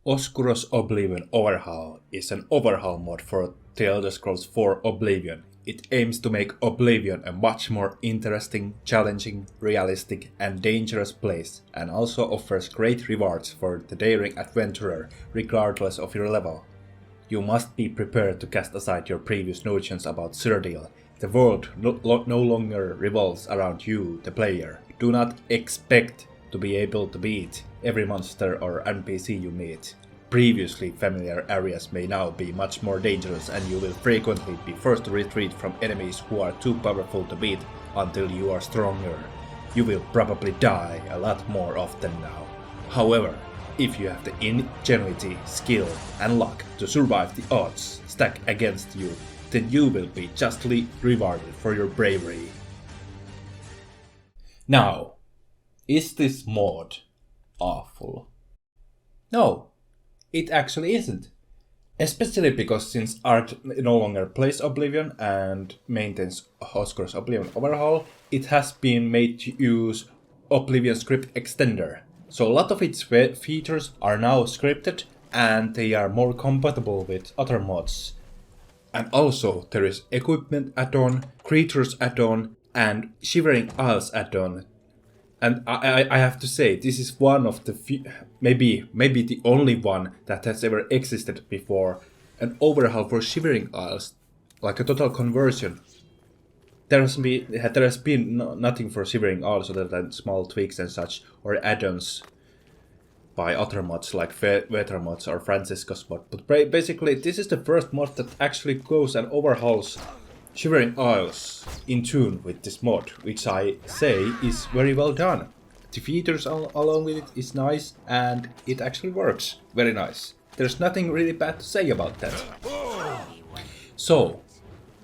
Oscuro's Oblivion Overhaul is an overhaul mod for The Elder Scrolls 4 Oblivion. It aims to make Oblivion a much more interesting, challenging, realistic and dangerous place, and also offers great rewards for the daring adventurer regardless of your level. You must be prepared to cast aside your previous notions about Cyrodiil. The world no longer revolves around you, the player. Do not expect to be able to beat every monster or NPC you meet. Previously familiar areas may now be much more dangerous, and you will frequently be forced to retreat from enemies who are too powerful to beat until you are stronger. You will probably die a lot more often now. However, if you have the ingenuity, skill and luck to survive the odds stacked against you, then you will be justly rewarded for your bravery. Now, is this mod awful? No, it actually isn't. Especially because since Art no longer plays Oblivion and maintains Oscuro's Oblivion Overhaul, it has been made to use Oblivion Script Extender. So a lot of its features are now scripted and they are more compatible with other mods. And also there is Equipment add-on, Creatures add-on and Shivering Isles add-on. And I have to say, this is one of the few, maybe the only one that has ever existed before. An overhaul for Shivering Isles, like a total conversion. There has been nothing for Shivering Isles other than small tweaks and such, or add-ons by other mods like Veter mods or Francisco's mod. But basically, this is the first mod that actually goes and overhauls Shivering Isles in tune with this mod, which I say is very well done. The features along with it is nice and it actually works very nice. There's nothing really bad to say about that. So,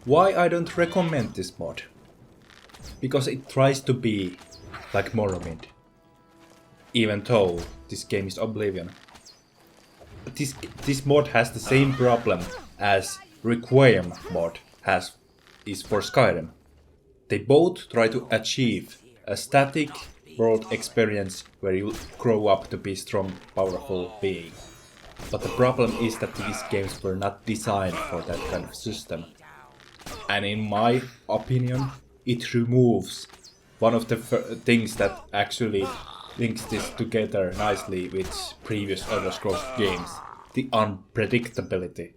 why I don't recommend this mod? Because it tries to be like Morrowind. Even though this game is Oblivion. This mod has the same problem as Requiem mod is for Skyrim. They both try to achieve a static world experience where you grow up to be strong, powerful being. But the problem is that these games were not designed for that kind of system. And in my opinion, it removes one of the things that actually links this together nicely with previous Elder Scrolls games, the unpredictability.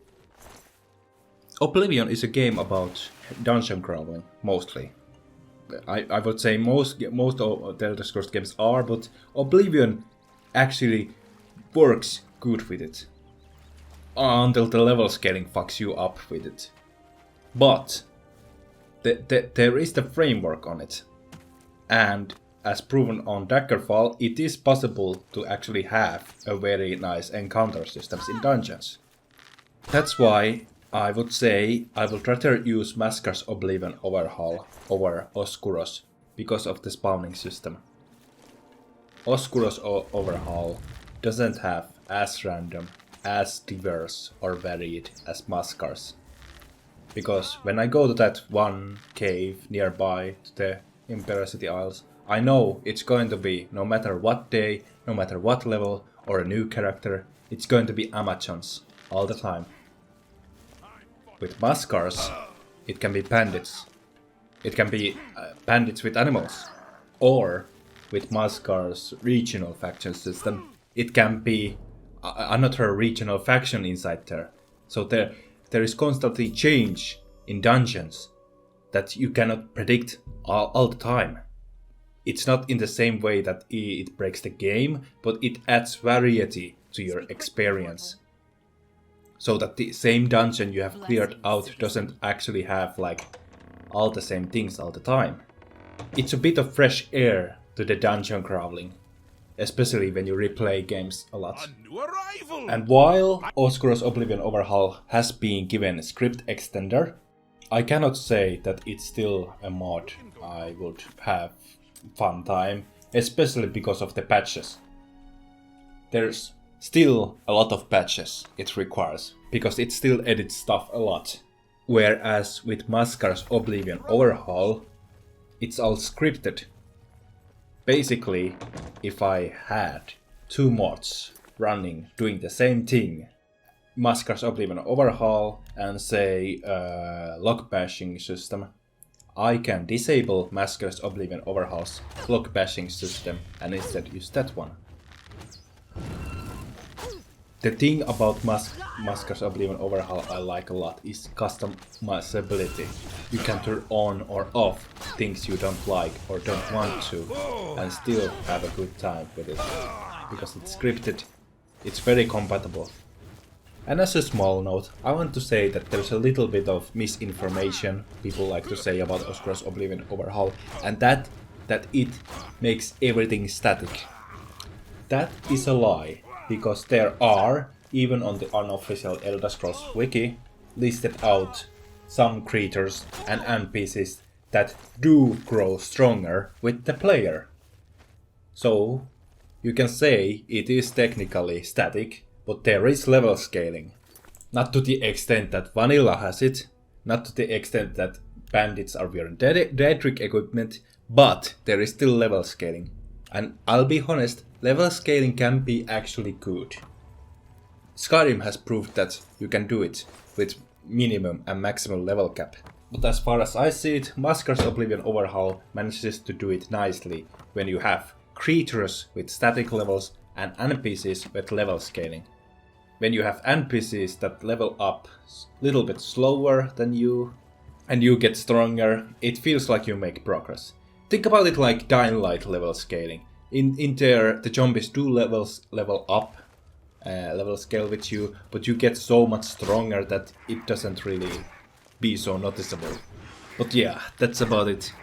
Oblivion is a game about dungeon crawling, mostly. I would say most of the Elder Scrolls games are, but Oblivion actually works good with it. Until the level scaling fucks you up with it. But there is the framework on it. And as proven on Daggerfall, it is possible to actually have a very nice encounter systems in dungeons. That's why I would say I would rather use Maskar's Oblivion Overhaul over Oscuro's because of the spawning system. Oscuro's Overhaul doesn't have as random, as diverse or varied as Maskar's. Because when I go to that one cave nearby to the Imperial City Isles, I know it's going to be, no matter what day, no matter what level or a new character, it's going to be Amazons all the time. With Maskar's, it can be bandits. It can be bandits with animals. Or, with Maskar's regional faction system, it can be another regional faction inside there. So there is constantly change in dungeons that you cannot predict all the time. It's not in the same way that it breaks the game, but it adds variety to your experience. So that the same dungeon you have cleared out doesn't actually have like all the same things all the time. It's a bit of fresh air to the dungeon crawling, especially when you replay games a lot. And while Oscuro's Oblivion Overhaul has been given a script extender, I cannot say that it's still a mod I would have fun time, especially because of the patches. There's still a lot of patches it requires, because it still edits stuff a lot. Whereas with Maskar's Oblivion Overhaul, it's all scripted. Basically, if I had two mods running, doing the same thing, Maskar's Oblivion Overhaul, and say lock bashing system, I can disable Maskar's Oblivion Overhaul's lock bashing system and instead use that one. The thing about Maskar's Oblivion Overhaul I like a lot is customizability. You can turn on or off things you don't like or don't want to and still have a good time with it. Because it's scripted, it's very compatible. And as a small note, I want to say that there's a little bit of misinformation people like to say about Oscuro's Oblivion Overhaul, and that it makes everything static. That is a lie. Because there are, even on the unofficial Elder Scrolls wiki, listed out some creatures and NPCs that do grow stronger with the player. So, you can say it is technically static, but there is level scaling. Not to the extent that Vanilla has it, not to the extent that bandits are wearing Daedric equipment, but there is still level scaling. And I'll be honest, level scaling can be actually good. Skyrim has proved that you can do it with minimum and maximum level cap. But as far as I see it, Maskar's Oblivion Overhaul manages to do it nicely when you have creatures with static levels and NPCs with level scaling. When you have NPCs that level up a little bit slower than you and you get stronger, it feels like you make progress. Think about it like Dying Light level scaling. In there, the zombies do level up, level scale with you, but you get so much stronger that it doesn't really be so noticeable. But yeah, that's about it.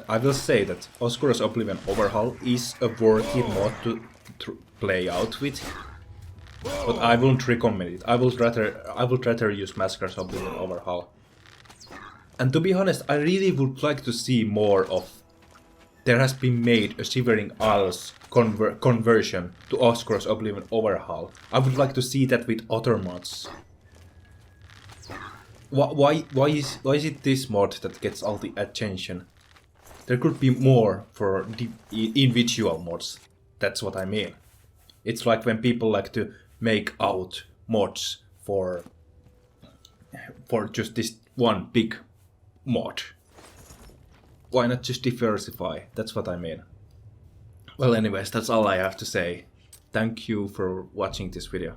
I will say that Oscuro's Oblivion Overhaul is a worthy mod to play out with, but I won't recommend it. I would rather use Maskar's Oblivion Overhaul. And to be honest, I really would like to see more of. There has been made a Shivering Isles conversion to Oscuro's Oblivion Overhaul. I would like to see that with other mods. Why is it this mod that gets all the attention? There could be more for the individual mods. That's what I mean. It's like when people like to make out mods for just this one big mod. Why not just diversify? That's what I mean. Well, anyways, that's all I have to say. Thank you for watching this video.